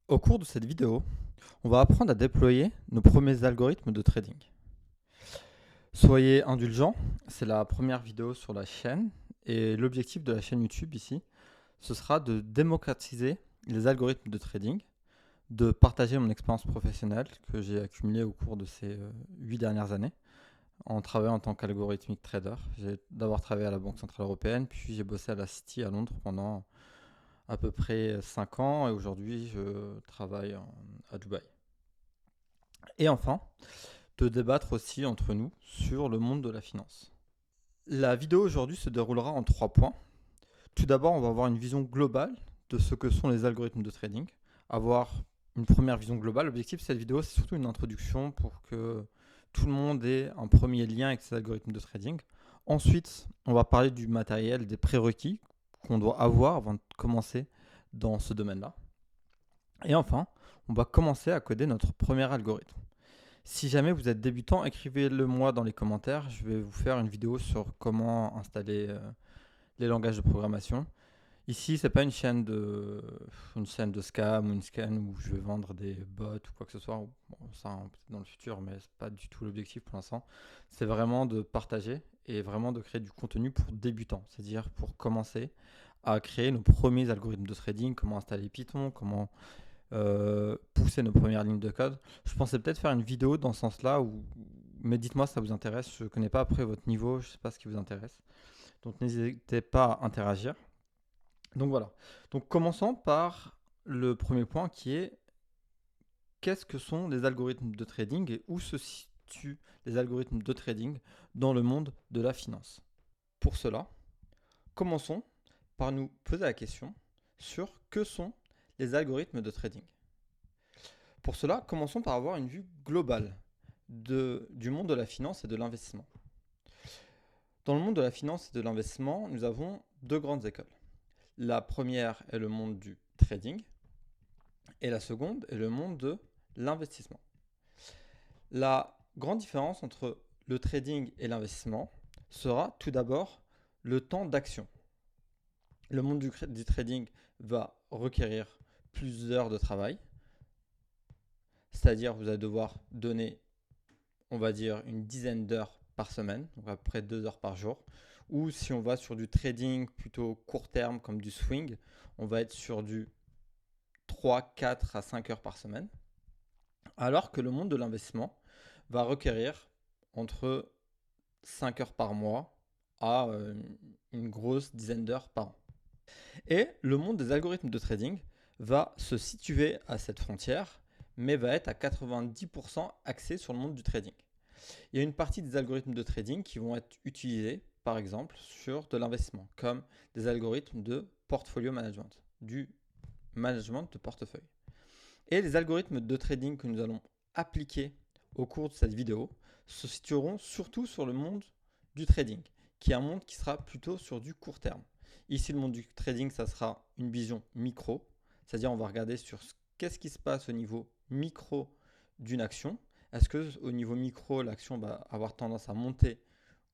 Au cours de cette vidéo, on va apprendre à déployer nos premiers algorithmes de trading. Soyez indulgents, c'est la première vidéo sur la chaîne et l'objectif de la chaîne YouTube ici, ce sera de démocratiser les algorithmes de trading, de partager mon expérience professionnelle que j'ai accumulée au cours de ces 8 dernières années en travaillant en tant qu'algorithmique trader. J'ai d'abord travaillé à la Banque Centrale Européenne, puis j'ai bossé à la City à Londres pendant à peu près 5 ans et aujourd'hui je travaille à Dubaï. Et enfin, de débattre aussi entre nous sur le monde de la finance. La vidéo aujourd'hui se déroulera en 3 points. Tout d'abord, on va avoir une vision globale de ce que sont les algorithmes de trading, avoir une première vision globale. L'objectif de cette vidéo, c'est surtout une introduction pour que tout le monde ait un premier lien avec ces algorithmes de trading. Ensuite, on va parler du matériel, des prérequis qu'on doit avoir avant de commencer dans ce domaine-là. Et enfin, on va commencer à coder notre premier algorithme. Si jamais vous êtes débutant, écrivez-le moi dans les commentaires. Je vais vous faire une vidéo sur comment installer les langages de programmation. Ici, c'est pas une chaîne de scam ou une scan où je vais vendre des bots ou quoi que ce soit. Bon, ça peut-être dans le futur, mais c'est pas du tout l'objectif pour l'instant. C'est vraiment de partager et vraiment de créer du contenu pour débutants, c'est-à-dire pour commencer à créer nos premiers algorithmes de trading, comment installer Python, comment pousser nos premières lignes de code. Je pensais peut-être faire une vidéo dans ce sens-là, mais dites-moi si ça vous intéresse. Je ne connais pas après votre niveau, je ne sais pas ce qui vous intéresse. Donc n'hésitez pas à interagir. Donc voilà. Donc commençons par le premier point qui est qu'est-ce que sont les algorithmes de trading et où se situent les algorithmes de trading dans le monde de la finance. Pour cela, commençons par nous poser la question sur que sont les algorithmes de trading. Pour cela, commençons par avoir une vue globale du monde de la finance et de l'investissement. Dans le monde de la finance et de l'investissement, nous avons deux grandes écoles. La première est le monde du trading et la seconde est le monde de l'investissement. La grande différence entre le trading et l'investissement sera tout d'abord le temps d'action. Le monde du trading va requérir plus d'heures de travail, c'est-à-dire vous allez devoir donner, on va dire, une dizaine d'heures par semaine, donc à peu près 2 heures par jour. Ou si on va sur du trading plutôt court terme comme du swing, on va être sur du 3, 4 à 5 heures par semaine. Alors que le monde de l'investissement va requérir entre 5 heures par mois à une grosse dizaine d'heures par an. Et le monde des algorithmes de trading va se situer à cette frontière, mais va être à 90% axé sur le monde du trading. Il y a une partie des algorithmes de trading qui vont être utilisés, par exemple, sur de l'investissement, comme des algorithmes de portfolio management, du management de portefeuille. Et les algorithmes de trading que nous allons appliquer au cours de cette vidéo se situeront surtout sur le monde du trading, qui est un monde qui sera plutôt sur du court terme. Ici, le monde du trading, ça sera une vision micro, c'est-à-dire on va regarder sur qu'est-ce qui se passe au niveau micro d'une action. Est-ce que au niveau micro, l'action va avoir tendance à monter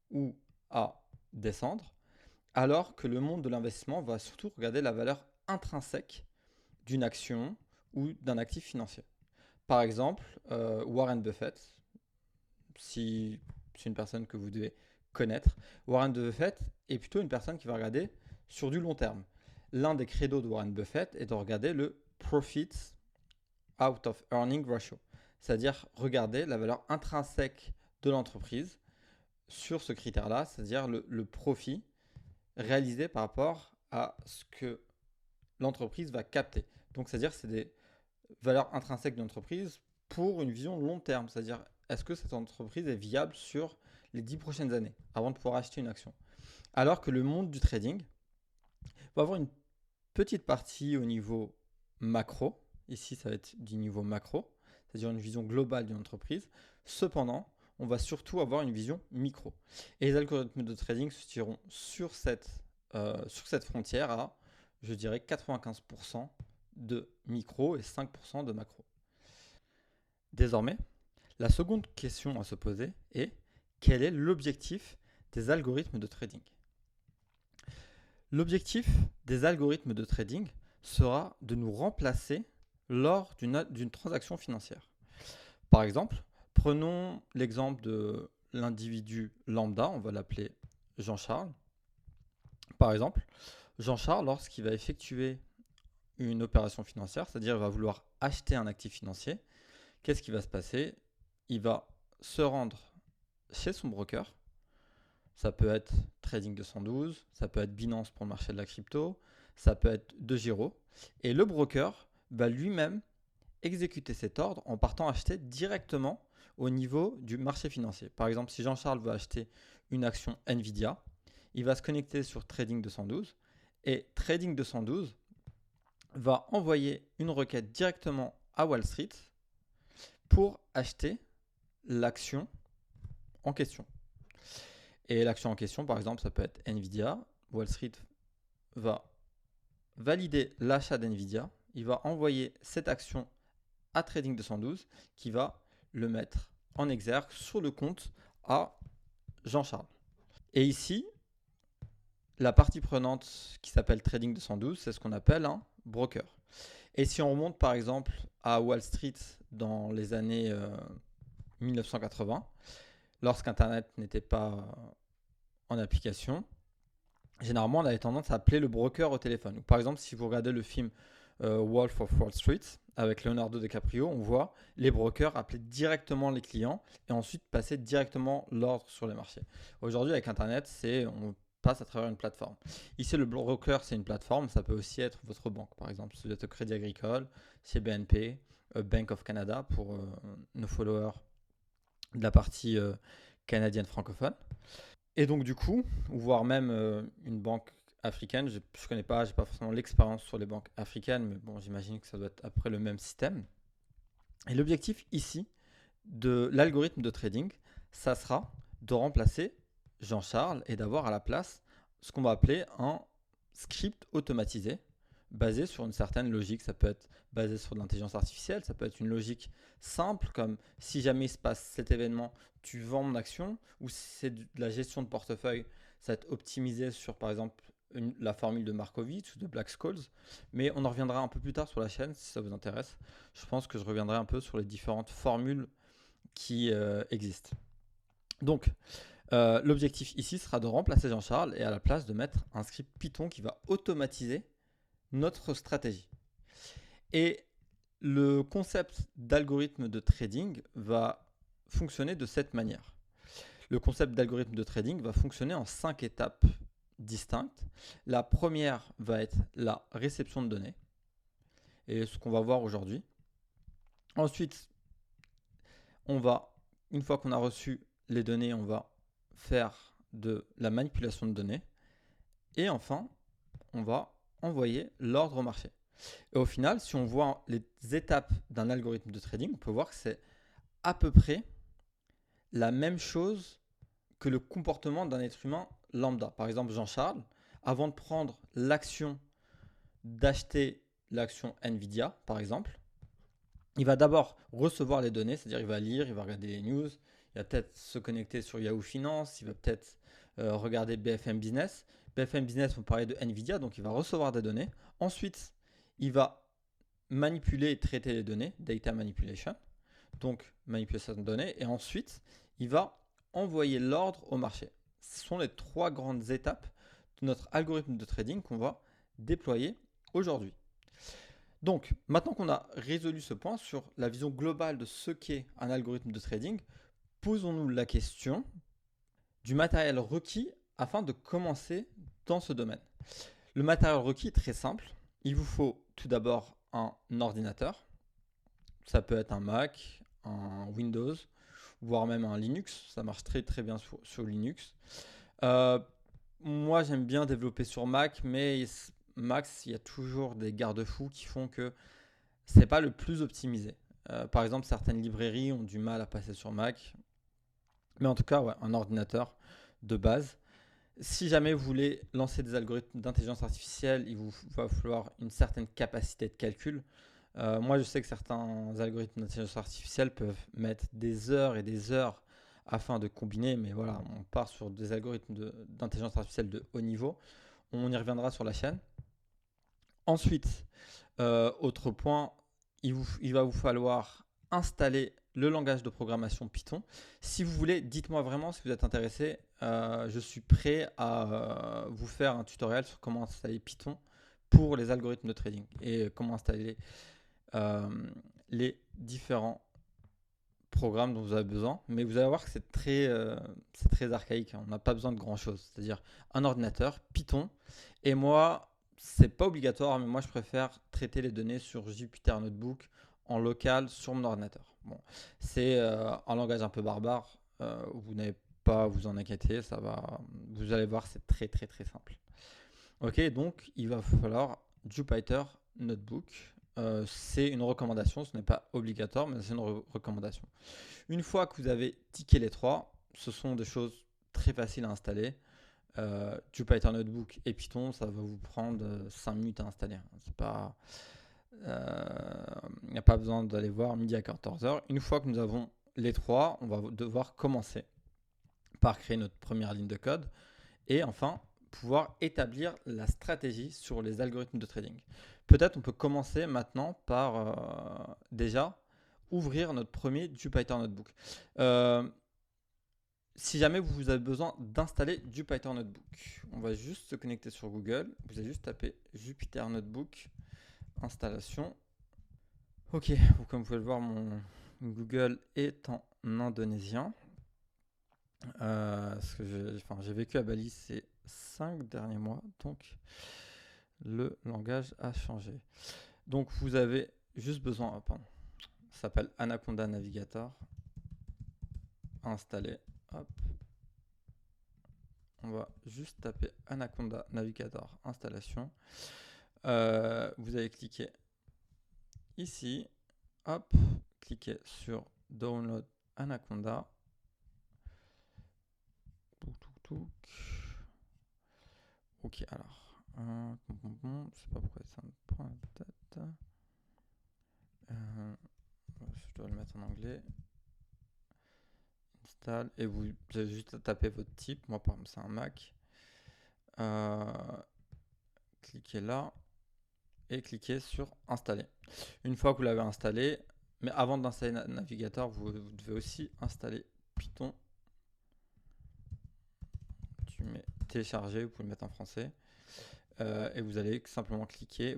ou à descendre, alors que le monde de l'investissement va surtout regarder la valeur intrinsèque d'une action ou d'un actif financier. Par exemple, Warren Buffett, si c'est une personne que vous devez connaître, Warren Buffett est plutôt une personne qui va regarder sur du long terme. L'un des credos de Warren Buffett est de regarder le profits out of earning ratio, c'est-à-dire regarder la valeur intrinsèque de l'entreprise sur ce critère-là, c'est-à-dire le profit réalisé par rapport à ce que l'entreprise va capter. Donc, c'est-à-dire c'est des valeurs intrinsèques de l'entreprise pour une vision long terme, c'est-à-dire est-ce que cette entreprise est viable sur les 10 prochaines années avant de pouvoir acheter une action. Alors que le monde du trading va avoir une petite partie au niveau macro, ici ça va être du niveau macro, c'est-à-dire une vision globale d'une entreprise. Cependant, on va surtout avoir une vision micro. Et les algorithmes de trading se tireront sur cette frontière à, je dirais, 95% de micro et 5% de macro. Désormais, la seconde question à se poser est quel est l'objectif des algorithmes de trading? L'objectif des algorithmes de trading sera de nous remplacer lors d'une transaction financière. Par exemple, prenons l'exemple de l'individu lambda, on va l'appeler Jean-Charles. Par exemple, Jean-Charles, lorsqu'il va effectuer une opération financière, c'est-à-dire il va vouloir acheter un actif financier, qu'est-ce qui va se passer? Il va se rendre chez son broker. Ça peut être Trading 212, ça peut être Binance pour le marché de la crypto, ça peut être DeGiro. Et le broker va lui-même exécuter cet ordre en partant acheter directement au niveau du marché financier. Par exemple, si Jean-Charles veut acheter une action Nvidia, il va se connecter sur Trading 212 et Trading 212 va envoyer une requête directement à Wall Street pour acheter l'action en question. Et l'action en question, par exemple, ça peut être Nvidia. Wall Street va valider l'achat d'Nvidia. Il va envoyer cette action à Trading 212 qui va le mettre en exergue sur le compte à Jean-Charles. Et ici, la partie prenante qui s'appelle Trading 212, c'est ce qu'on appelle un broker. Et si on remonte par exemple à Wall Street dans les années 1980, lorsqu'Internet n'était pas en application, généralement on avait tendance à appeler le broker au téléphone. Par exemple, si vous regardez le film Wolf of Wall Street avec Leonardo DiCaprio, on voit les brokers appeler directement les clients et ensuite passer directement l'ordre sur les marchés. Aujourd'hui, avec Internet, on passe à travers une plateforme. Ici, le broker, c'est une plateforme. Ça peut aussi être votre banque, par exemple. Si vous êtes au Crédit Agricole, chez BNP, Bank of Canada pour nos followers de la partie canadienne francophone. Et donc, du coup, voire même une banque africaine, je ne connais pas, je n'ai pas forcément l'expérience sur les banques africaines, mais bon, j'imagine que ça doit être après le même système. Et l'objectif ici de l'algorithme de trading, ça sera de remplacer Jean-Charles et d'avoir à la place ce qu'on va appeler un script automatisé basé sur une certaine logique. Ça peut être basé sur de l'intelligence artificielle, ça peut être une logique simple comme si jamais il se passe cet événement, tu vends mon action, ou si c'est de la gestion de portefeuille, ça va être optimisé sur par exemple la formule de Markowitz ou de Black-Scholes, mais on en reviendra un peu plus tard sur la chaîne si ça vous intéresse. Je pense que je reviendrai un peu sur les différentes formules qui existent. Donc, l'objectif ici sera de remplacer Jean-Charles et à la place de mettre un script Python qui va automatiser notre stratégie. Et le concept d'algorithme de trading va fonctionner de cette manière. Le concept d'algorithme de trading va fonctionner en 5 étapes distinctes. La première va être la réception de données, et ce qu'on va voir aujourd'hui. Ensuite, une fois qu'on a reçu les données, on va faire de la manipulation de données. Et enfin, on va envoyer l'ordre au marché. Et au final, si on voit les étapes d'un algorithme de trading, on peut voir que c'est à peu près la même chose que le comportement d'un être humain lambda. Par exemple, Jean-Charles, avant de prendre l'action d'acheter l'action Nvidia, par exemple, il va d'abord recevoir les données, c'est-à-dire il va lire, il va regarder les news, il va peut-être se connecter sur Yahoo Finance, il va peut-être regarder BFM Business. BFM Business, on parlait de Nvidia, donc il va recevoir des données. Ensuite, il va manipuler et traiter les données, data manipulation, donc manipulation de données. Et ensuite, il va envoyer l'ordre au marché. Ce sont les 3 grandes étapes de notre algorithme de trading qu'on va déployer aujourd'hui. Donc, maintenant qu'on a résolu ce point sur la vision globale de ce qu'est un algorithme de trading, posons-nous la question du matériel requis afin de commencer dans ce domaine. Le matériel requis est très simple. Il vous faut tout d'abord un ordinateur. Ça peut être un Mac, un Windows, voire même un Linux. Ça marche très très bien sur Linux. Moi, j'aime bien développer sur Mac, mais Mac, il y a toujours des garde-fous qui font que c'est pas le plus optimisé. Par exemple, certaines librairies ont du mal à passer sur Mac. Mais en tout cas, ouais, un ordinateur de base. Si jamais vous voulez lancer des algorithmes d'intelligence artificielle, il vous va falloir une certaine capacité de calcul. Moi, je sais que certains algorithmes d'intelligence artificielle peuvent mettre des heures et des heures afin de combiner, mais voilà, on part sur des algorithmes d'intelligence artificielle de haut niveau. On y reviendra sur la chaîne. Ensuite, autre point, il va vous falloir installer le langage de programmation Python. Si vous voulez, dites-moi vraiment si vous êtes intéressé. Je suis prêt à vous faire un tutoriel sur comment installer Python pour les algorithmes de trading et comment installer les différents programmes dont vous avez besoin. Mais vous allez voir que c'est très archaïque. On n'a pas besoin de grand-chose. C'est-à-dire un ordinateur, Python. Et moi, c'est pas obligatoire, mais moi, je préfère traiter les données sur Jupyter Notebook en local sur mon ordinateur. Bon, c'est un langage un peu barbare. Vous n'avez pas à vous en inquiéter. Ça va. Vous allez voir, c'est très simple. Ok, donc il va falloir Jupyter Notebook. C'est une recommandation, ce n'est pas obligatoire, mais c'est une recommandation. Une fois que vous avez tické les trois, ce sont des choses très faciles à installer. Jupyter Notebook et Python, ça va vous prendre 5 minutes à installer. C'est pas, il n'y a pas besoin d'aller voir midi à 14h. Une fois que nous avons les trois, on va devoir commencer par créer notre première ligne de code et enfin pouvoir établir la stratégie sur les algorithmes de trading. Peut-être on peut commencer maintenant par déjà ouvrir notre premier Jupyter Notebook. Si jamais vous avez besoin d'installer Jupyter Notebook, on va juste se connecter sur Google. Vous allez juste taper Jupyter Notebook installation. Ok, comme vous pouvez le voir, mon Google est en indonésien. Parce que j'ai vécu à Bali ces 5 derniers mois, donc le langage a changé. Donc vous avez juste besoin, ça s'appelle Anaconda Navigator, installé, hop. On va juste taper Anaconda Navigator installation. Vous allez cliquer ici, hop, cliquez sur Download Anaconda. Ok, alors, je sais pas pourquoi ça me prend la tête. Je dois le mettre en anglais. Install, et vous avez juste à taper votre type. Moi, par exemple, c'est un Mac. Cliquez là et cliquez sur installer. Une fois que vous l'avez installé, mais avant d'installer Navigator, vous devez aussi installer Python. Tu mets télécharger, vous pouvez le mettre en français. Et vous allez simplement cliquer,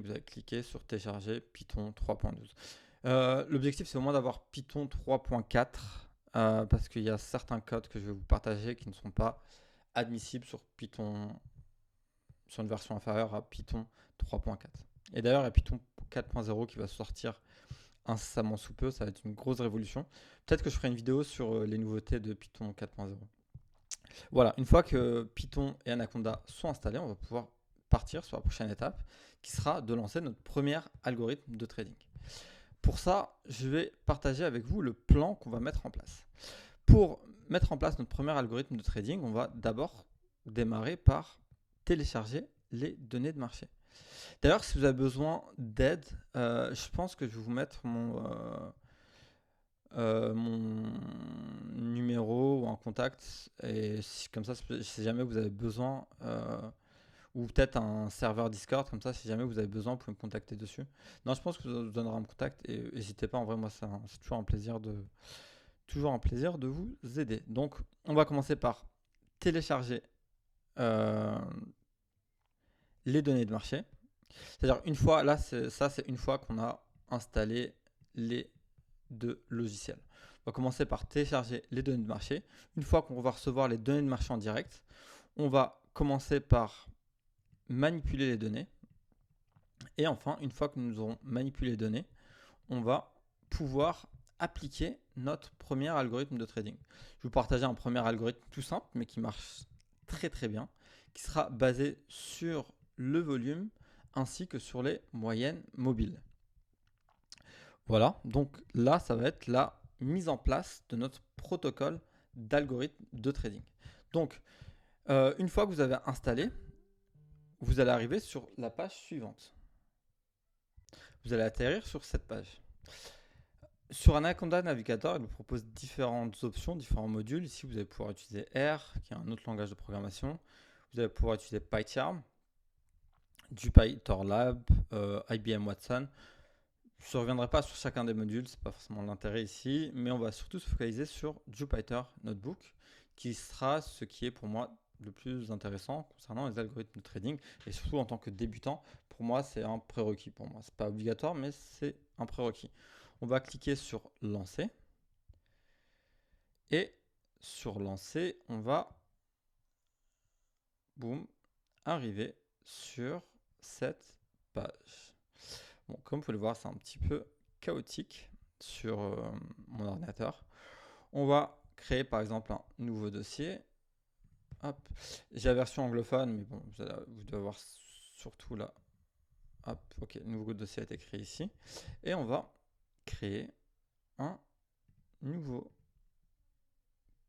sur télécharger Python 3.12. L'objectif, c'est au moins d'avoir Python 3.4 parce qu'il y a certains codes que je vais vous partager qui ne sont pas admissibles sur Python, sur une version inférieure à Python 3.4. Et d'ailleurs, il y a Python 4.0 qui va sortir incessamment sous peu. Ça va être une grosse révolution. Peut-être que je ferai une vidéo sur les nouveautés de Python 4.0. Voilà, une fois que Python et Anaconda sont installés, on va pouvoir partir sur la prochaine étape qui sera de lancer notre premier algorithme de trading. Pour ça, je vais partager avec vous le plan qu'on va mettre en place. Pour mettre en place notre premier algorithme de trading, on va d'abord démarrer par télécharger les données de marché. D'ailleurs, si vous avez besoin d'aide, je pense que je vais vous mettre mon numéro ou un contact. Et comme ça, si jamais vous avez besoin, ou peut-être un serveur Discord, comme ça, si jamais vous avez besoin, vous pouvez me contacter dessus. Non, je pense que je vous donnerai un contact et n'hésitez pas, en vrai, moi, c'est toujours un plaisir de vous aider. Donc, on va commencer par télécharger les données de marché. C'est-à-dire, une fois, là, c'est une fois qu'on a installé les deux logiciels. On va commencer par télécharger les données de marché. Une fois qu'on va recevoir les données de marché en direct, on va commencer par manipuler les données. Et enfin, une fois que nous aurons manipulé les données, on va pouvoir appliquer notre premier algorithme de trading. Je vais vous partager un premier algorithme tout simple, mais qui marche très bien, qui sera basé sur le volume ainsi que sur les moyennes mobiles. Voilà, donc là, ça va être la mise en place de notre protocole d'algorithme de trading. Donc, une fois que vous avez installé, vous allez arriver sur la page suivante. Vous allez atterrir sur cette page. Sur Anaconda Navigator, il vous propose différentes options, différents modules. Ici, vous allez pouvoir utiliser R, qui est un autre langage de programmation. Vous allez pouvoir utiliser PyCharm, Jupyter Lab, IBM Watson. Je ne reviendrai pas sur chacun des modules, c'est pas forcément l'intérêt ici, mais on va surtout se focaliser sur Jupyter Notebook, qui sera ce qui est pour moi le plus intéressant concernant les algorithmes de trading, et surtout en tant que débutant, pour moi c'est un prérequis pour moi. C'est pas obligatoire, mais c'est un prérequis. On va cliquer sur lancer, et sur lancer, on va boum, arriver sur cette page. Bon, comme vous pouvez le voir, c'est un petit peu chaotique sur mon ordinateur. On va créer par exemple un nouveau dossier. Hop. J'ai la version anglophone, mais bon, vous devez avoir surtout là. Hop, ok, nouveau dossier a été créé ici. Et on va créer un nouveau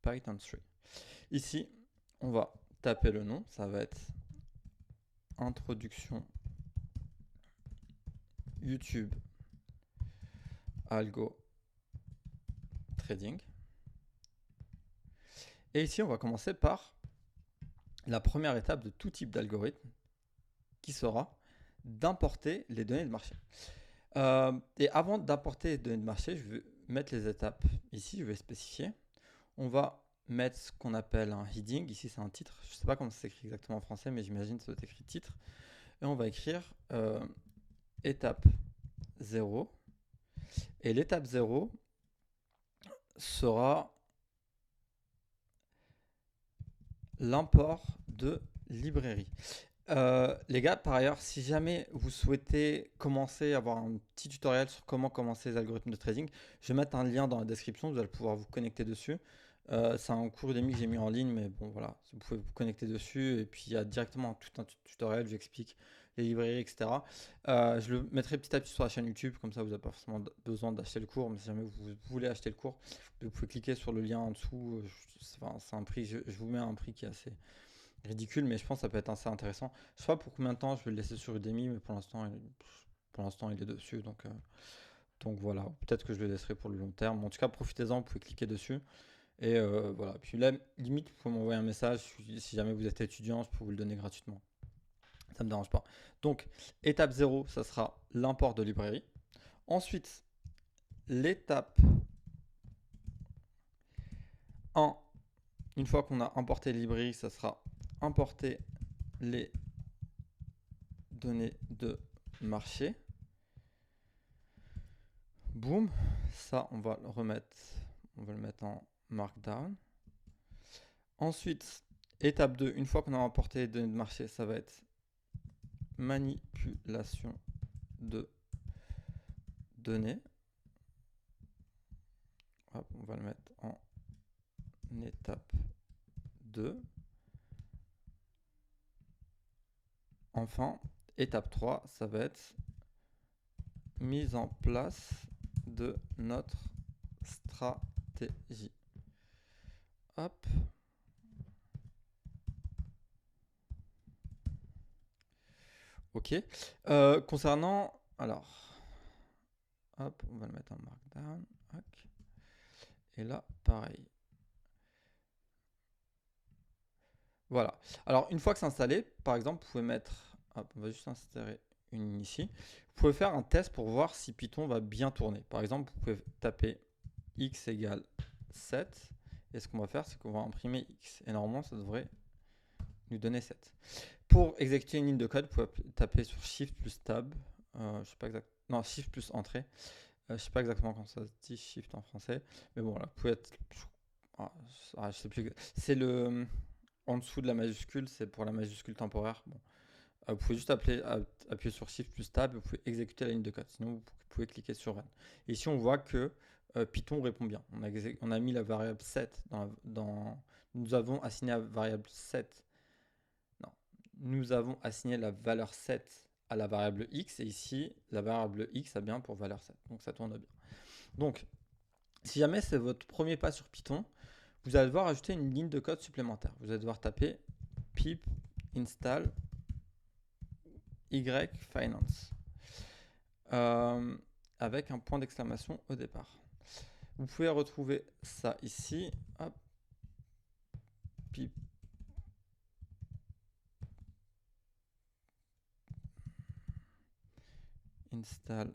Python 3. Ici, on va taper le nom, ça va être introduction YouTube Algo Trading. Et ici, on va commencer par la première étape de tout type d'algorithme qui sera d'importer les données de marché. Et avant d'importer les données de marché, je vais mettre les étapes ici, je vais spécifier. On va mettre ce qu'on appelle un heading, ici c'est un titre, je ne sais pas comment ça s'écrit exactement en français, mais j'imagine que ça doit être écrit titre. Et on va écrire étape 0. Et l'étape 0 sera l'import de librairie. Les gars, par ailleurs, si jamais vous souhaitez commencer à avoir un petit tutoriel sur comment commencer les algorithmes de trading, je vais mettre un lien dans la description, vous allez pouvoir vous connecter dessus. C'est un cours Udemy que j'ai mis en ligne, mais bon voilà, vous pouvez vous connecter dessus et puis il y a directement tout un tutoriel, j'explique les librairies, etc. Je le mettrai petit à petit sur la chaîne YouTube, comme ça vous n'avez pas forcément besoin d'acheter le cours, mais si jamais vous voulez acheter le cours, vous pouvez cliquer sur le lien en dessous. C'est un prix, je vous mets un prix qui est assez ridicule, mais je pense que ça peut être assez intéressant. Je sais pas pour combien de temps je vais le laisser sur Udemy, mais pour l'instant il est dessus, donc voilà. Peut-être que je le laisserai pour le long terme. En tout cas, profitez-en, vous pouvez cliquer dessus. Et voilà. Puis là, limite, vous pouvez m'envoyer un message si jamais vous êtes étudiant, je peux vous le donner gratuitement. Ça me dérange pas. Donc, étape 0, ça sera l'import de librairie. Ensuite, l'étape 1, une fois qu'on a importé les librairies, ça sera importer les données de marché. Boom, ça on va le mettre en markdown. Ensuite, étape 2, une fois qu'on a importé les données de marché, ça va être manipulation de données. Hop, on va le mettre en étape 2. Enfin, étape 3, ça va être mise en place de notre stratégie. Hop. Ok. Concernant, alors, hop, on va le mettre en markdown. Et là, pareil. Voilà. Alors, une fois que c'est installé, par exemple, vous pouvez mettre, hop, on va juste insérer une ici. Vous pouvez faire un test pour voir si Python va bien tourner. Par exemple, vous pouvez taper x égale 7. Et ce qu'on va faire, c'est qu'on va imprimer x. Et normalement, ça devrait nous donner 7. Pour exécuter une ligne de code, vous pouvez taper sur Shift plus Tab. Je sais pas exactement. Non, Shift plus Entrée. Je sais pas exactement comment ça se dit Shift en français. Mais bon, là, vous pouvez être. Je sais plus. C'est le. En dessous de la majuscule, c'est pour la majuscule temporaire. Bon. Vous pouvez juste appuyer sur Shift plus Tab et vous pouvez exécuter la ligne de code. Sinon, vous pouvez cliquer sur Run. Et ici, on voit que Python répond bien. On a mis la variable 7 nous avons assigné la variable 7. Non. Nous avons assigné la valeur 7 à la variable x. Et ici, la variable x a bien pour valeur 7. Donc, ça tourne bien. Donc, si jamais c'est votre premier pas sur Python, vous allez devoir ajouter une ligne de code supplémentaire. Vous allez devoir taper pip install yfinance avec un point d'exclamation au départ. Vous pouvez retrouver ça ici. Hop. Pip install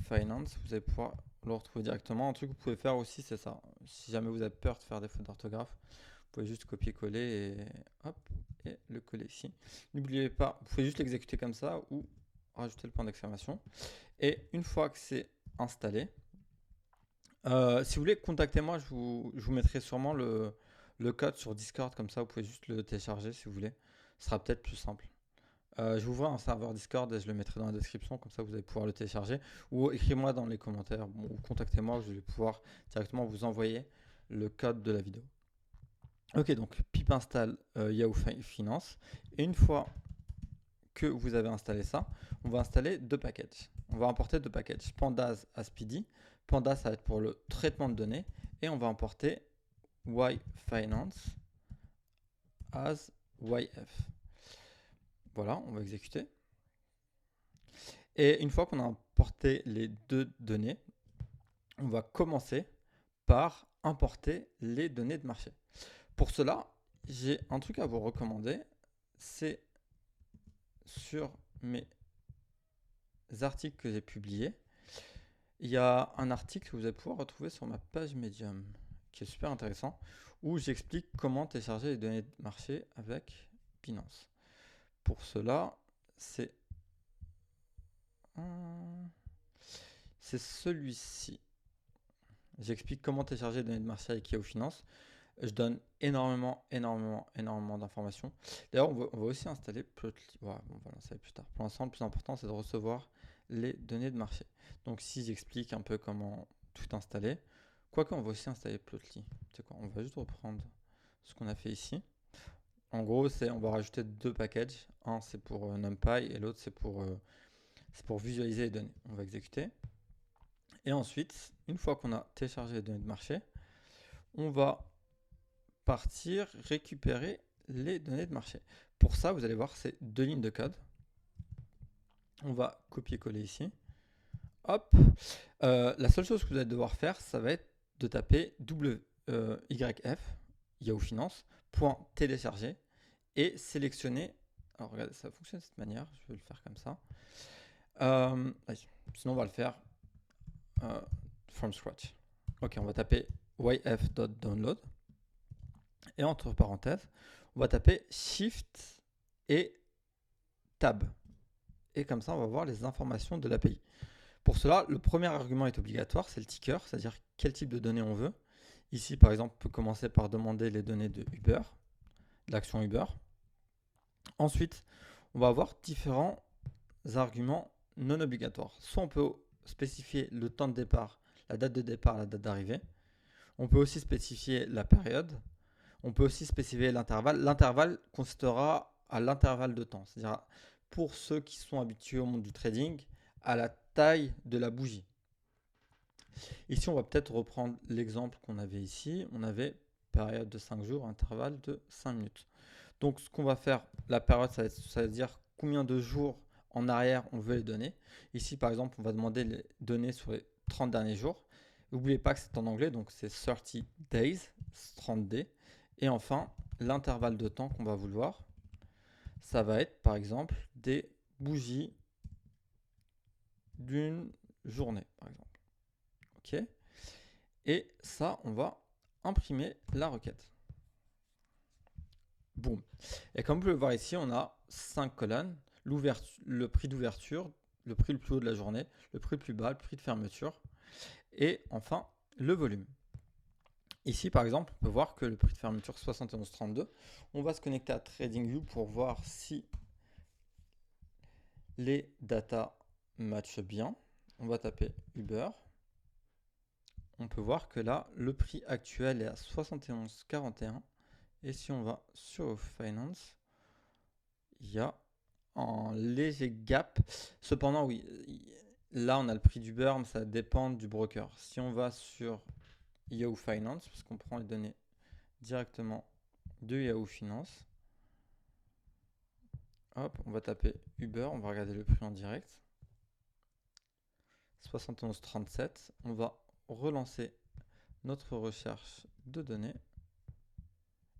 Finance, vous allez pouvoir le retrouver directement. Un truc que vous pouvez faire aussi, c'est ça. Si jamais vous avez peur de faire des fautes d'orthographe, vous pouvez juste copier-coller et hop, et le coller ici. N'oubliez pas, vous pouvez juste l'exécuter comme ça ou rajouter le point d'exclamation. Et une fois que c'est installé, si vous voulez, contactez-moi, je vous mettrai sûrement le code sur Discord, comme ça vous pouvez juste le télécharger si vous voulez. Ce sera peut-être plus simple. Je vous vois un serveur Discord et je le mettrai dans la description, comme ça vous allez pouvoir le télécharger. Ou écrivez-moi dans les commentaires, ou contactez-moi, je vais pouvoir directement vous envoyer le code de la vidéo. Ok, donc pip install Yahoo Finance. Et une fois que vous avez installé ça, on va installer deux packages. On va importer deux packages, Pandas ASPD. Pandas, ça va être pour le traitement de données. Et on va importer YFinance as YF. Voilà, on va exécuter. Et une fois qu'on a importé les deux données, on va commencer par importer les données de marché. Pour cela, j'ai un truc à vous recommander, c'est sur mes articles que j'ai publiés. Il y a un article que vous allez pouvoir retrouver sur ma page Medium, qui est super intéressant, où j'explique comment télécharger les données de marché avec Binance. Pour cela, c'est celui-ci. J'explique comment télécharger les données de marché avec Yahoo Finance. Je donne énormément d'informations. D'ailleurs, on va aussi installer Plotly. Ouais, on va l'installer plus tard. Pour l'instant, le plus important, c'est de recevoir les données de marché. Donc, si j'explique un peu comment tout installer, quoique on va aussi installer Plotly. C'est quoi? On va juste reprendre ce qu'on a fait ici. En gros, on va rajouter deux packages. Un, c'est pour NumPy et l'autre, c'est pour visualiser les données. On va exécuter. Et ensuite, une fois qu'on a téléchargé les données de marché, on va partir récupérer les données de marché. Pour ça, vous allez voir, c'est deux lignes de code. On va copier-coller ici. Hop. La seule chose que vous allez devoir faire, ça va être de taper YF, Yahoo Finance, .télécharger et sélectionner. Alors regardez, ça fonctionne de cette manière. Je vais le faire comme ça. Sinon, on va le faire from scratch. Ok, on va taper yf.download. Et entre parenthèses, on va taper Shift et Tab. Et comme ça, on va voir les informations de l'API. Pour cela, le premier argument est obligatoire, c'est le ticker, c'est-à-dire quel type de données on veut. Ici, par exemple, on peut commencer par demander les données de Uber, de l'action Uber. Ensuite, on va avoir différents arguments non obligatoires. Soit on peut spécifier le temps de départ, la date de départ, la date d'arrivée. On peut aussi spécifier la période. On peut aussi spécifier l'intervalle. L'intervalle consistera à l'intervalle de temps. C'est-à-dire, pour ceux qui sont habitués au monde du trading, à la taille de la bougie. Ici, on va peut-être reprendre l'exemple qu'on avait ici. On avait période de 5 jours, intervalle de 5 minutes. Donc, ce qu'on va faire, la période, ça veut dire combien de jours en arrière on veut les données. Ici, par exemple, on va demander les données sur les 30 derniers jours. N'oubliez pas que c'est en anglais, donc c'est 30 days, 30 d. Et enfin, l'intervalle de temps qu'on va vouloir, ça va être par exemple des bougies d'une journée, par exemple. OK. Et ça, on va imprimer la requête. Boum. Et comme vous pouvez le voir ici, on a 5 colonnes. Le prix d'ouverture, le prix le plus haut de la journée, le prix le plus bas, le prix de fermeture. Et enfin, le volume. Ici, par exemple, on peut voir que le prix de fermeture 71,32. On va se connecter à TradingView pour voir si les datas matchent bien. On va taper Uber. On peut voir que là, le prix actuel est à 71,41. Et si on va sur Finance, il y a un léger gap. Cependant, oui, là, on a le prix d'Uber, mais ça dépend du broker. Si on va sur Yahoo Finance, parce qu'on prend les données directement de Yahoo Finance. Hop, on va taper Uber, on va regarder le prix en direct. 71,37. On va relancer notre recherche de données.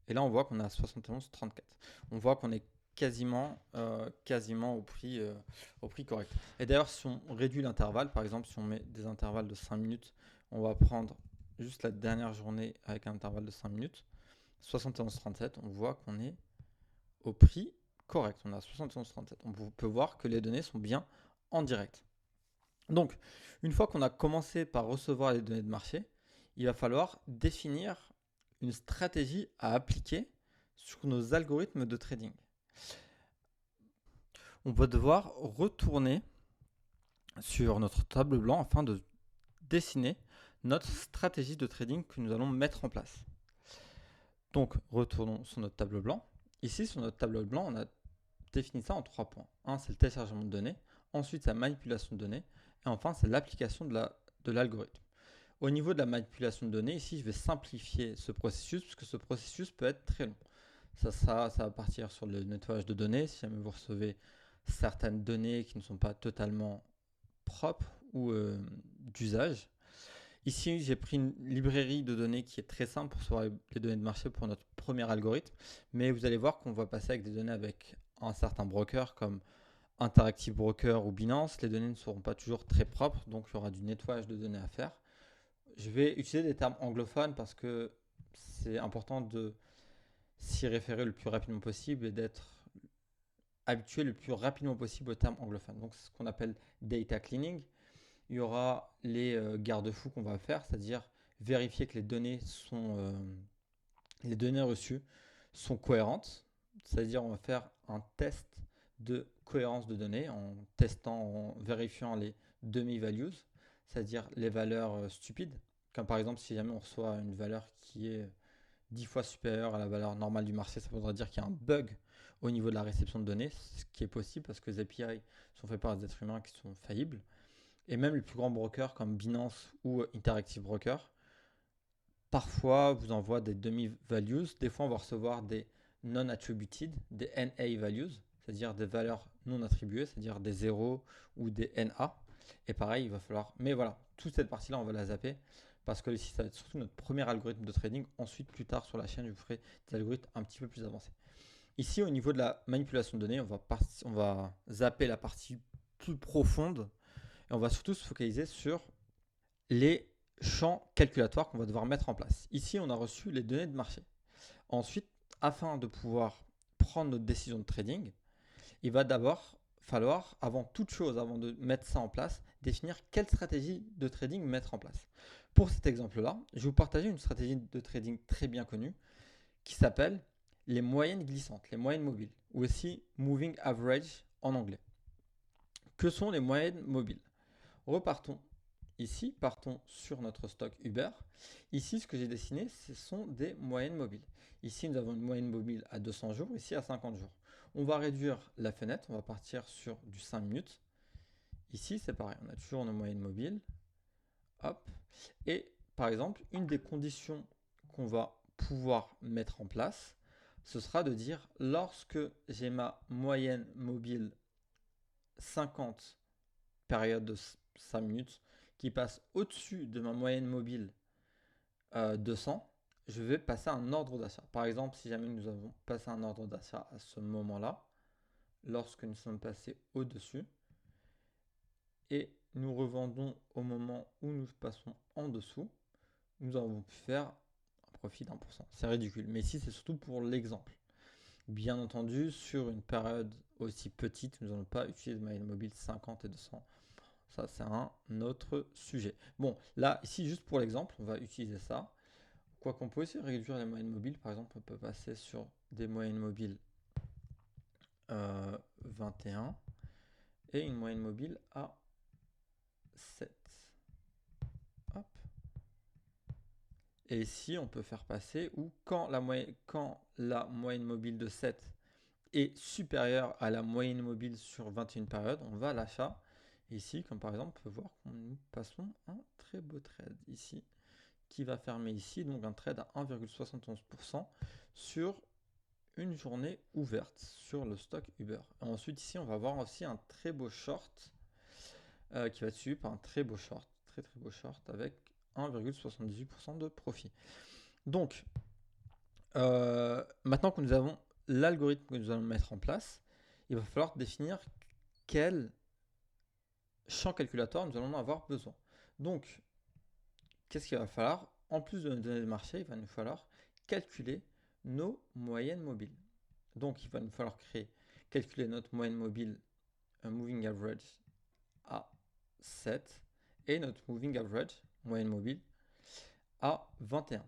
Et là, on voit qu'on a 71,34. On voit qu'on est quasiment au prix correct. Et d'ailleurs, si on réduit l'intervalle, par exemple, si on met des intervalles de 5 minutes, on va prendre juste la dernière journée avec un intervalle de 5 minutes, 71,37, on voit qu'on est au prix correct. On a 71,37. On peut voir que les données sont bien en direct. Donc, une fois qu'on a commencé par recevoir les données de marché, il va falloir définir une stratégie à appliquer sur nos algorithmes de trading. On va devoir retourner sur notre tableau blanc afin de dessiner notre stratégie de trading que nous allons mettre en place. Donc, retournons sur notre tableau blanc. Ici, sur notre tableau blanc, on a défini ça en 3 points. Un, c'est le téléchargement de données. Ensuite, c'est la manipulation de données. Et enfin, c'est l'application de l'algorithme. Au niveau de la manipulation de données, ici, je vais simplifier ce processus parce que ce processus peut être très long. Ça va partir sur le nettoyage de données. Si jamais vous recevez certaines données qui ne sont pas totalement propres ou d'usage. Ici, j'ai pris une librairie de données qui est très simple pour recevoir les données de marché pour notre premier algorithme. Mais vous allez voir qu'on va passer avec des données avec un certain broker comme Interactive Broker ou Binance. Les données ne seront pas toujours très propres, donc il y aura du nettoyage de données à faire. Je vais utiliser des termes anglophones parce que c'est important de s'y référer le plus rapidement possible et d'être habitué le plus rapidement possible aux termes anglophones. Donc c'est ce qu'on appelle data cleaning. Il y aura les garde-fous qu'on va faire, c'est-à-dire vérifier que les données reçues sont cohérentes. C'est-à-dire on va faire un test de cohérence de données en vérifiant les demi-values, c'est-à-dire les valeurs stupides. Comme par exemple, si jamais on reçoit une valeur qui est 10 fois supérieure à la valeur normale du marché, ça voudrait dire qu'il y a un bug au niveau de la réception de données, ce qui est possible parce que les API sont faits par des êtres humains qui sont faillibles. Et même les plus grands brokers comme Binance ou Interactive Broker, parfois vous envoient des demi-values. Des fois, on va recevoir des non-attributed, des NA values, c'est-à-dire des valeurs non attribuées, c'est-à-dire des 0 ou des NA. Et pareil, il va falloir. Mais voilà, toute cette partie-là, on va la zapper parce que ici, ça va être surtout notre premier algorithme de trading. Ensuite, plus tard sur la chaîne, je vous ferai des algorithmes un petit peu plus avancés. Ici, au niveau de la manipulation de données, on va zapper la partie plus profonde et on va surtout se focaliser sur les champs calculatoires qu'on va devoir mettre en place. Ici, on a reçu les données de marché. Ensuite, afin de pouvoir prendre notre décision de trading, il va d'abord falloir, avant toute chose, avant de mettre ça en place, définir quelle stratégie de trading mettre en place. Pour cet exemple-là, je vais vous partager une stratégie de trading très bien connue qui s'appelle les moyennes glissantes, les moyennes mobiles, ou aussi moving average en anglais. Que sont les moyennes mobiles? Repartons ici, partons sur notre stock Uber. Ici, ce que j'ai dessiné, ce sont des moyennes mobiles. Ici, nous avons une moyenne mobile à 200 jours, ici à 50 jours. On va réduire la fenêtre, on va partir sur du 5 minutes. Ici, c'est pareil, on a toujours nos moyennes mobiles. Hop. Et par exemple, une des conditions qu'on va pouvoir mettre en place, ce sera de dire lorsque j'ai ma moyenne mobile 50 périodes de 5 minutes qui passe au-dessus de ma moyenne mobile 200, je vais passer un ordre d'achat. Par exemple, si jamais nous avons passé un ordre d'achat à ce moment-là, lorsque nous sommes passés au-dessus, et nous revendons au moment où nous passons en dessous, nous avons pu faire un profit d'1%. C'est ridicule, mais ici c'est surtout pour l'exemple. Bien entendu, sur une période aussi petite, nous n'allons pas utiliser de moyenne mobile 50 et 200. Ça, c'est un autre sujet. Bon, là, ici, juste pour l'exemple, on va utiliser ça. Quoi qu'on peut aussi réduire les moyennes mobiles. Par exemple, on peut passer sur des moyennes mobiles 21 et une moyenne mobile à 7. Hop. Et ici, on peut faire passer où quand la moyenne mobile de 7 est supérieure à la moyenne mobile sur 21 périodes, on va à l'achat. Ici, comme par exemple, on peut voir que nous passons un très beau trade ici qui va fermer ici, donc un trade à 1,71% sur une journée ouverte sur le stock Uber. Et ensuite ici, on va voir aussi un très beau short qui va être suivi par un très beau short, très beau short avec 1,78% de profit. Donc, maintenant que nous avons l'algorithme que nous allons mettre en place, il va falloir définir quel champ calculatoire nous allons avoir besoin. Donc, qu'est-ce qu'il va falloir? En plus de nos données de marché, il va nous falloir calculer nos moyennes mobiles. Donc, il va nous falloir calculer notre moyenne mobile, un moving average à 7 et notre moving average, moyenne mobile, à 21.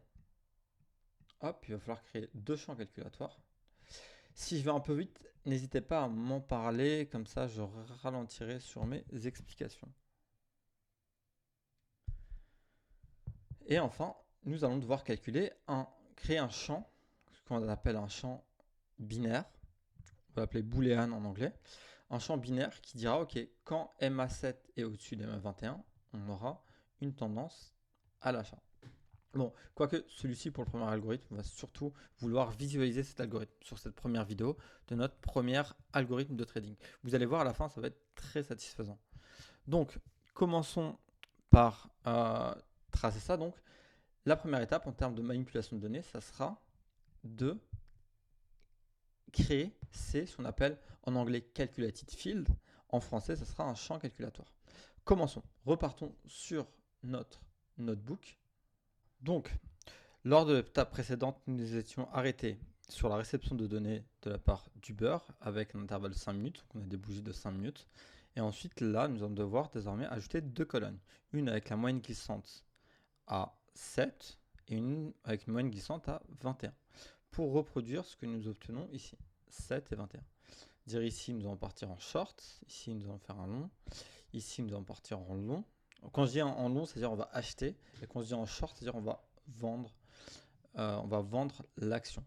Hop, il va falloir créer deux champs calculatoires. Si je vais un peu vite, n'hésitez pas à m'en parler, comme ça je ralentirai sur mes explications. Et enfin, nous allons devoir créer un champ, ce qu'on appelle un champ binaire, on va l'appeler boolean en anglais, un champ binaire qui dira, ok, quand MA7 est au-dessus de MA21, on aura une tendance à l'achat. Bon, quoique celui-ci pour le premier algorithme va surtout vouloir visualiser cet algorithme sur cette première vidéo de notre premier algorithme de trading. Vous allez voir à la fin, ça va être très satisfaisant. Donc, commençons par tracer ça. Donc, la première étape en termes de manipulation de données, ça sera de créer ce qu'on appelle en anglais calculated field. En français, ça sera un champ calculatoire. Commençons. Repartons sur notre notebook. Donc, lors de l'étape précédente, nous nous étions arrêtés sur la réception de données de la part d'Uber avec un intervalle de 5 minutes. Donc on a des bougies de 5 minutes. Et ensuite, là, nous allons devoir désormais ajouter deux colonnes. Une avec la moyenne glissante à 7 et une avec une moyenne glissante à 21. Pour reproduire ce que nous obtenons ici, 7 et 21. Dire ici, nous allons partir en short. Ici, nous allons faire un long. Ici, nous allons partir en long. Quand je dis en long, c'est-à-dire on va acheter. Et quand je dis en short, c'est-à-dire on va vendre. L'action.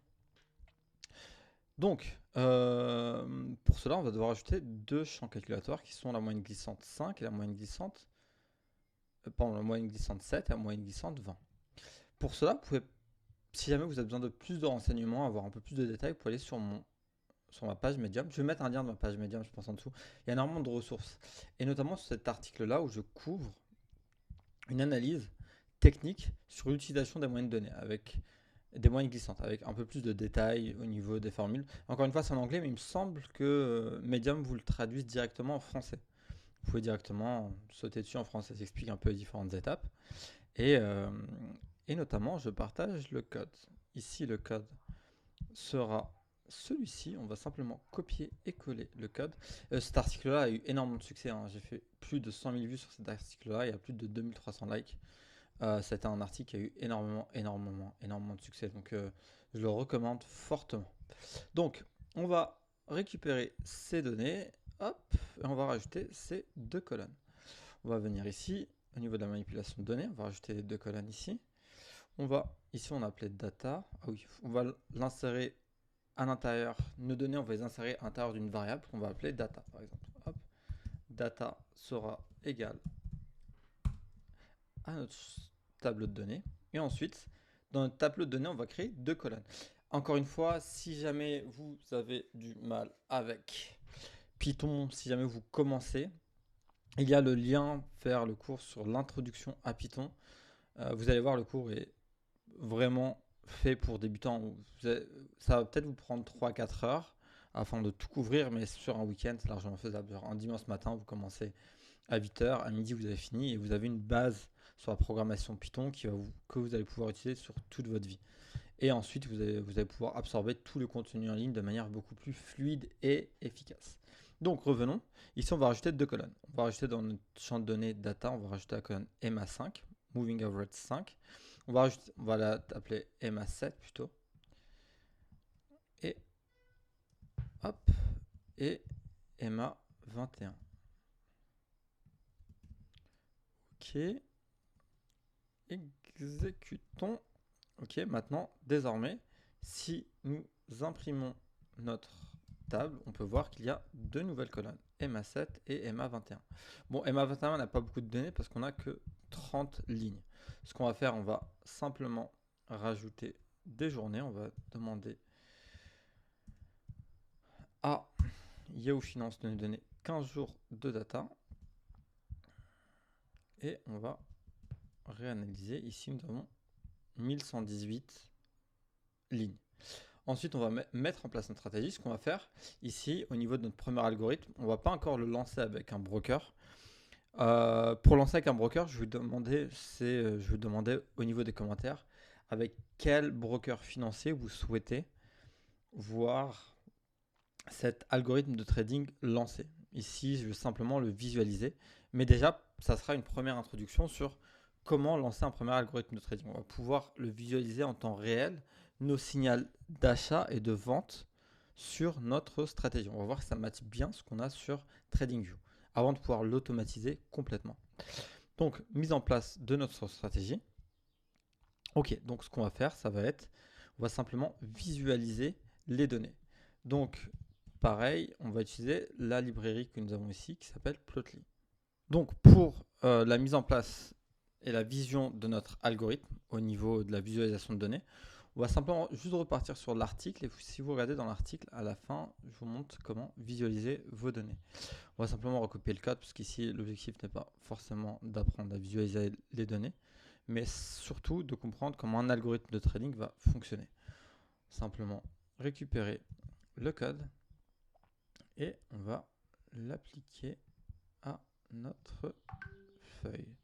Donc, pour cela, on va devoir ajouter deux champs calculatoires qui sont la moyenne glissante 5 et la moyenne glissante, la moyenne glissante 7 et la moyenne glissante 20. Pour cela, vous pouvez, si jamais vous avez besoin de plus de renseignements, avoir un peu plus de détails, vous pouvez aller sur ma page Medium. Je vais mettre un lien de ma page Medium, je pense en dessous. Il y a énormément de ressources. Et notamment sur cet article-là où je couvre une analyse technique sur l'utilisation des moyennes de données avec des moyennes glissantes, avec un peu plus de détails au niveau des formules. Encore une fois, c'est en anglais, mais il me semble que Medium vous le traduise directement en français. Vous pouvez directement sauter dessus en français, ça explique un peu les différentes étapes. Et notamment, je partage le code. Ici, le code sera celui-ci. On va simplement copier et coller le code. Cet article-là a eu énormément de succès. Hein. J'ai fait plus de 100 000 vues sur cet article-là. Il y a plus de 2300 likes. C'était un article qui a eu énormément de succès. Donc, je le recommande fortement. Donc, on va récupérer ces données. Hop, et on va rajouter ces deux colonnes. On va venir ici, au niveau de la manipulation de données, on va rajouter les deux colonnes ici. Ici, on a appelé data. Ah oui, on va l'insérer à l'intérieur. Nos données, on va les insérer à l'intérieur d'une variable qu'on va appeler data, par exemple. Hop, data sera égal à notre tableau de données. Et ensuite, dans notre tableau de données, on va créer deux colonnes. Encore une fois, si jamais vous avez du mal avec Python, si jamais vous commencez, il y a le lien vers le cours sur l'introduction à Python. Vous allez voir, le cours est vraiment fait pour débutants. Ça va peut-être vous prendre 3-4 heures afin de tout couvrir, mais sur un week-end, c'est largement faisable. Un dimanche matin, vous commencez à 8h, à midi, vous avez fini et vous avez une base sur la programmation Python que vous allez pouvoir utiliser sur toute votre vie. Et ensuite, vous allez pouvoir absorber tout le contenu en ligne de manière beaucoup plus fluide et efficace. Donc, revenons. Ici, on va rajouter deux colonnes. On va rajouter dans notre champ de données data, on va rajouter la colonne MA5, Moving Average 5. On va l'appeler MA7 plutôt. Et hop, et MA21. Ok. Exécutons. Ok, maintenant, désormais, si nous imprimons notre table, on peut voir qu'il y a deux nouvelles colonnes, MA7 et MA21. Bon, MA21 n'a pas beaucoup de données parce qu'on n'a que 30 lignes. Ce qu'on va faire, on va simplement rajouter des journées. On va demander à Yahoo Finance de nous donner 15 jours de data. Et on va réanalyser. Ici, nous avons 1118 lignes. Ensuite, on va mettre en place notre stratégie. Ce qu'on va faire ici, au niveau de notre premier algorithme, on ne va pas encore le lancer avec un broker. Pour lancer avec un broker, je vais vous demander au niveau des commentaires avec quel broker financier vous souhaitez voir cet algorithme de trading lancé. Ici, je vais simplement le visualiser. Mais déjà, ça sera une première introduction sur comment lancer un premier algorithme de trading. On va pouvoir le visualiser en temps réel, nos signaux d'achat et de vente sur notre stratégie. On va voir que ça matche bien ce qu'on a sur TradingView avant de pouvoir l'automatiser complètement. Donc, mise en place de notre stratégie. Ok, donc ce qu'on va faire, ça va être, on va simplement visualiser les données. Donc, pareil, on va utiliser la librairie que nous avons ici qui s'appelle Plotly. Donc, pour la mise en place et la vision de notre algorithme au niveau de la visualisation de données, on va simplement juste repartir sur l'article. Et si vous regardez dans l'article, à la fin, je vous montre comment visualiser vos données. On va simplement recopier le code parce qu'ici, l'objectif n'est pas forcément d'apprendre à visualiser les données, mais surtout de comprendre comment un algorithme de trading va fonctionner. Simplement récupérer le code et on va l'appliquer à notre feuille.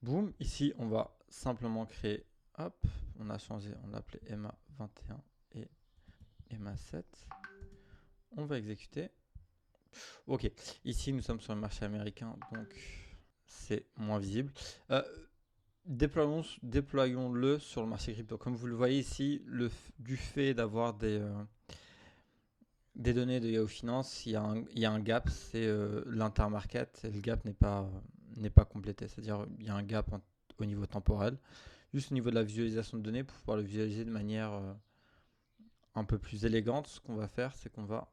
Boum, ici on va simplement créer, hop, on a changé, on l'a appelé EMA21 et EMA7. On va exécuter. Ok, ici nous sommes sur le marché américain, donc c'est moins visible. Déployons-le sur le marché crypto. Comme vous le voyez ici, du fait d'avoir des données de Yahoo Finance, il y a un gap, c'est l'intermarket, et le gap n'est pas complété. C'est-à-dire il y a un gap au niveau temporel. Juste au niveau de la visualisation de données, pour pouvoir le visualiser de manière un peu plus élégante, ce qu'on va faire, c'est qu'on va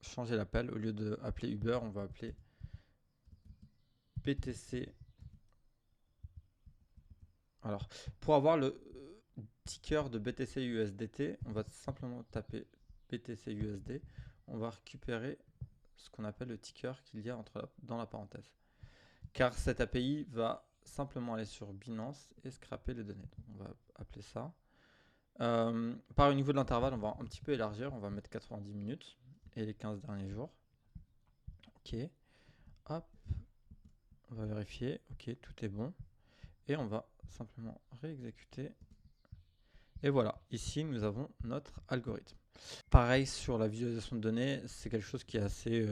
changer l'appel. Au lieu d'appeler Uber, on va appeler BTC. Alors, pour avoir le ticker de BTC USDT, on va simplement taper BTC USD. On va récupérer ce qu'on appelle le ticker qu'il y a dans la parenthèse. Car cette API va simplement aller sur Binance et scraper les données. Donc on va appeler ça. Par au niveau de l'intervalle, on va un petit peu élargir. On va mettre 90 minutes et les 15 derniers jours. Ok. Hop. On va vérifier. Ok, tout est bon. Et on va simplement réexécuter. Et voilà, ici nous avons notre algorithme. Pareil sur la visualisation de données, c'est quelque chose qui est assez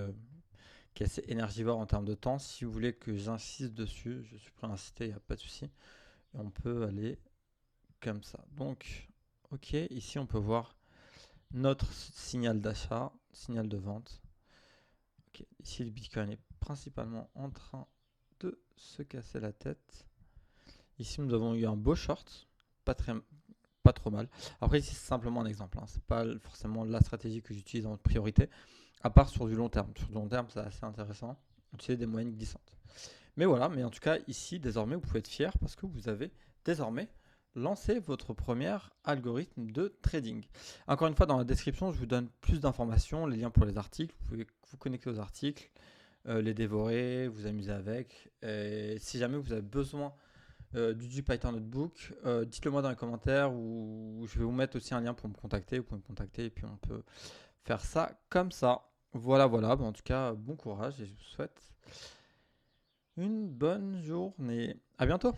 énergivore en termes de temps. Si vous voulez que j'insiste dessus, je suis prêt à insister, il n'y a pas de souci. Et on peut aller comme ça. Donc, ok, ici on peut voir notre signal d'achat, signal de vente. Okay, ici le Bitcoin est principalement en train de se casser la tête. Ici nous avons eu un beau short, pas trop mal. Après ici c'est simplement un exemple, hein. C'est pas forcément la stratégie que j'utilise en priorité, à part sur du long terme. Sur du long terme c'est assez intéressant, utiliser des moyennes glissantes. Mais voilà, mais en tout cas ici désormais vous pouvez être fier parce que vous avez désormais lancé votre premier algorithme de trading. Encore une fois, dans la description je vous donne plus d'informations, les liens pour les articles, vous pouvez vous connecter aux articles, les dévorer, vous amuser avec. Et si jamais vous avez besoin du Python Notebook, dites-le moi dans les commentaires ou je vais vous mettre aussi un lien pour me contacter. Vous pouvez me contacter et puis on peut faire ça comme ça. Voilà. Bon, en tout cas, bon courage et je vous souhaite une bonne journée. À bientôt.